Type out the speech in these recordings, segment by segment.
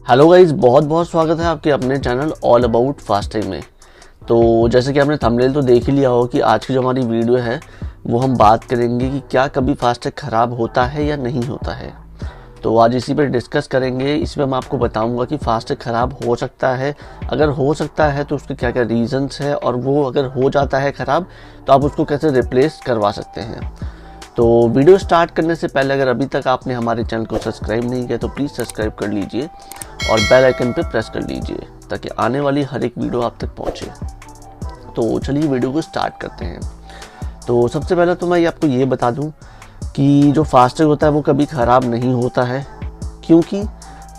Hello guys, बहुत बहुत स्वागत है आपके अपने चैनल ऑल अबाउट फास्टैग में। तो जैसे कि आपने थंबनेल तो देख ही लिया हो कि आज की जो हमारी वीडियो है वो हम बात करेंगे कि क्या कभी फास्टैग ख़राब होता है या नहीं होता है। तो आज इसी पर डिस्कस करेंगे। इसमें मैं आपको बताऊंगा कि फास्टैग ख़राब हो सकता है, अगर हो सकता है तो उसके क्या क्या रीज़न्स है, और वो अगर हो जाता है ख़राब तो आप उसको कैसे रिप्लेस करवा सकते हैं। तो वीडियो स्टार्ट करने से पहले अगर अभी तक आपने हमारे चैनल को सब्सक्राइब नहीं किया तो प्लीज़ सब्सक्राइब कर लीजिए और बेल आइकन पे प्रेस कर लीजिए ताकि आने वाली हर एक वीडियो आप तक पहुंचे। तो चलिए वीडियो को स्टार्ट करते हैं। तो सबसे पहले तो मैं आपको ये बता दूं कि जो फास्टैग होता है वो कभी ख़राब नहीं होता है, क्योंकि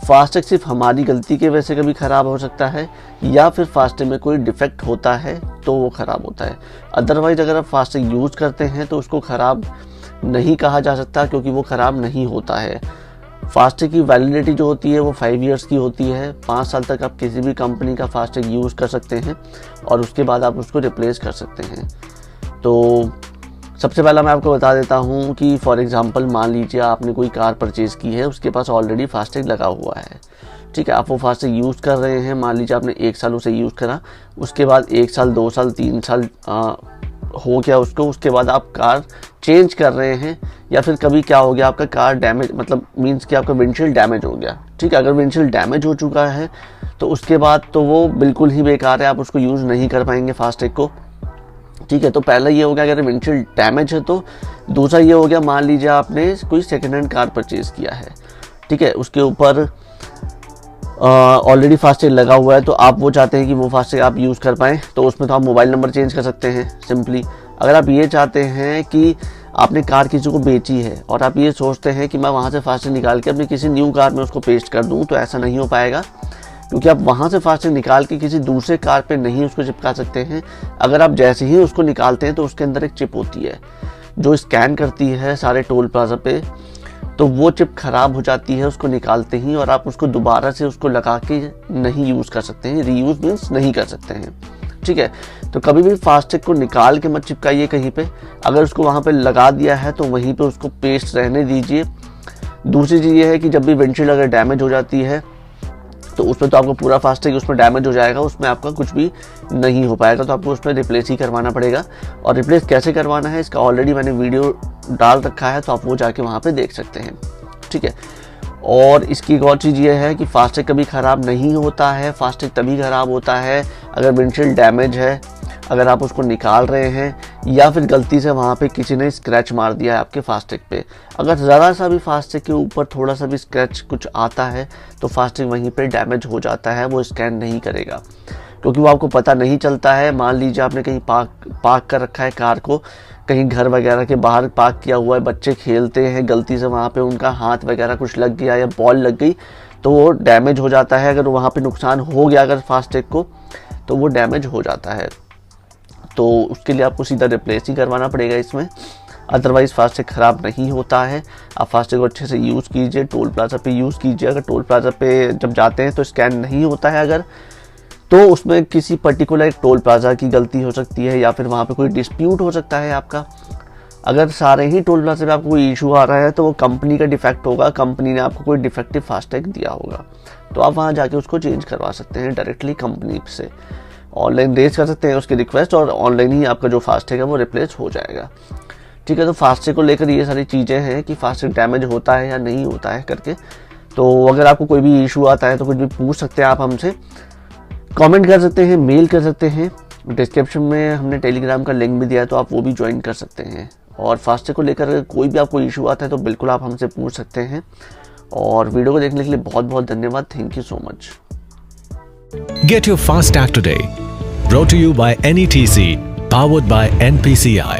फास्टैग सिर्फ हमारी गलती की वजह से कभी ख़राब हो सकता है या फिर फास्टैग में कोई डिफेक्ट होता है तो वो ख़राब होता है। अदरवाइज़ अगर आप फास्टैग यूज़ करते हैं तो उसको ख़राब नहीं कहा जा सकता, क्योंकि वो ख़राब नहीं होता है। फास्टैग की वैलिडिटी जो होती है वो 5 इयर्स की होती है। 5 साल तक आप किसी भी कंपनी का फास्टैग यूज़ कर सकते हैं और उसके बाद आप उसको रिप्लेस कर सकते हैं। तो सबसे पहला मैं आपको बता देता हूँ कि फॉर एग्ज़ाम्पल मान लीजिए आपने कोई कार परचेज़ की है, उसके पास ऑलरेडी फास्टैग लगा हुआ है, ठीक है। आप वो फास्टैग यूज़ कर रहे हैं, मान लीजिए आपने 1 साल उसे यूज़ करा, उसके बाद 1 साल 2 साल 3 साल हो गया उसको, उसके बाद आप कार चेंज कर रहे हैं, या फिर कभी क्या हो गया आपका कार डैमेज, मतलब मीन्स कि आपका विंडशील्ड डैमेज हो गया, ठीक है। अगर विंडशील्ड डैमेज हो चुका है तो उसके बाद तो वो बिल्कुल ही बेकार है, आप उसको यूज़ नहीं कर पाएंगे फास्टैग को, ठीक है। तो पहला ये हो गया अगर विंडशील्ड डैमेज है तो। दूसरा ये हो गया मान लीजिए आपने कोई सेकेंड हैंड कार परचेज़ किया है, ठीक है, उसके ऊपर ऑलरेडी फास्टैग लगा हुआ है, तो आप वो चाहते हैं कि वो फास्टैग आप यूज़ कर पाएँ, तो उसमें तो आप मोबाइल नंबर चेंज कर सकते हैं सिंपली। अगर आप ये चाहते हैं कि आपने कार किसी को बेची है और आप ये सोचते हैं कि मैं वहाँ से फास्टैग निकाल के अपनी किसी न्यू कार में उसको पेस्ट कर दूँ, तो ऐसा नहीं हो पाएगा, क्योंकि आप वहाँ से फास्टैग निकाल के किसी दूसरे कार पे नहीं उसको चिपका सकते हैं। अगर आप जैसे ही उसको निकालते हैं तो उसके अंदर एक चिप होती है जो स्कैन करती है सारे टोल प्लाजा पे, तो वो चिप ख़राब हो जाती है उसको निकालते ही, और आप उसको दोबारा से उसको लगा के नहीं यूज़ कर सकते हैं। रीयूज़ मीन्स नहीं कर सकते हैं, ठीक है। तो कभी भी फास्टैग को निकाल के मत चिपकाइए कहीं पे। अगर उसको वहाँ पे लगा दिया है तो वहीं पे उसको पेस्ट रहने दीजिए। दूसरी चीज़ ये है कि जब भी विंडशील्ड अगर डैमेज हो जाती है तो उसमें तो आपका पूरा फास्टैग उसमें डैमेज हो जाएगा, उसमें आपका कुछ भी नहीं हो पाएगा, तो आपको उसमें रिप्लेस ही करवाना पड़ेगा। और रिप्लेस कैसे करवाना है इसका ऑलरेडी मैंने वीडियो डाल रखा है, तो आप वो जाके वहाँ पे देख सकते हैं, ठीक है। और इसकी एक और चीज़ ये है कि फास्टैग कभी ख़राब नहीं होता है। फास्टैग तभी ख़राब होता है अगर विंडशील्ड डैमेज है, अगर आप उसको निकाल रहे हैं या फिर गलती से वहाँ पे किसी ने स्क्रैच मार दिया है आपके फास्टैग पे। अगर ज़रा सा भी फास्टैग के ऊपर थोड़ा सा भी स्क्रैच कुछ आता है तो फास्टैग वहीं पे डैमेज हो जाता है, वो स्कैन नहीं करेगा, क्योंकि वो आपको पता नहीं चलता है। मान लीजिए आपने कहीं पार्क कर रखा है कार को, कहीं घर वगैरह के बाहर पार्क किया हुआ है, बच्चे खेलते हैं, गलती से वहाँ पे उनका हाथ वगैरह कुछ लग गया या बॉल लग गई तो वो डैमेज हो जाता है। अगर वहाँ पे नुकसान हो गया अगर फास्टैग को तो वो डैमेज हो जाता है, तो उसके लिए आपको सीधा रिप्लेस ही करवाना पड़ेगा इसमें। अदरवाइज़ फास्टैग ख़राब नहीं होता है। आप फास्टैग को अच्छे से यूज़ कीजिए, टोल प्लाजा पे यूज़ कीजिए। अगर टोल प्लाजा पे जब जाते हैं तो स्कैन नहीं होता है अगर, तो उसमें किसी पर्टिकुलर टोल प्लाजा की गलती हो सकती है या फिर वहाँ पे कोई डिस्प्यूट हो सकता है आपका। अगर सारे ही टोल प्लाजा पे आपको कोई इशू आ रहा है तो वो कंपनी का डिफेक्ट होगा, कंपनी ने आपको कोई डिफेक्टिव फास्टैग दिया होगा, तो आप वहाँ जाके उसको चेंज करवा सकते हैं डायरेक्टली कंपनी से। ऑनलाइन रेज कर सकते हैं उसकी रिक्वेस्ट और ऑनलाइन ही आपका जो फास्टैग है वो रिप्लेस हो जाएगा, ठीक है। तो फास्टैग को लेकर ये सारी चीज़ें हैं कि फास्टैग डैमेज होता है या नहीं होता है करके। तो अगर आपको कोई भी इशू आता है तो कुछ भी पूछ सकते हैं आप हमसे, कमेंट कर सकते हैं, मेल कर सकते हैं। डिस्क्रिप्शन में हमने टेलीग्राम का लिंक भी दिया है, तो आप वो भी ज्वाइन कर सकते हैं। और फास्टैग को लेकर अगर कोई भी आपको इशू आता है तो बिल्कुल आप हमसे पूछ सकते हैं। और वीडियो को देखने के लिए बहुत बहुत धन्यवाद। Thank you so much. Get your FASTag today. Brought to you by NETC, powered by NPCI.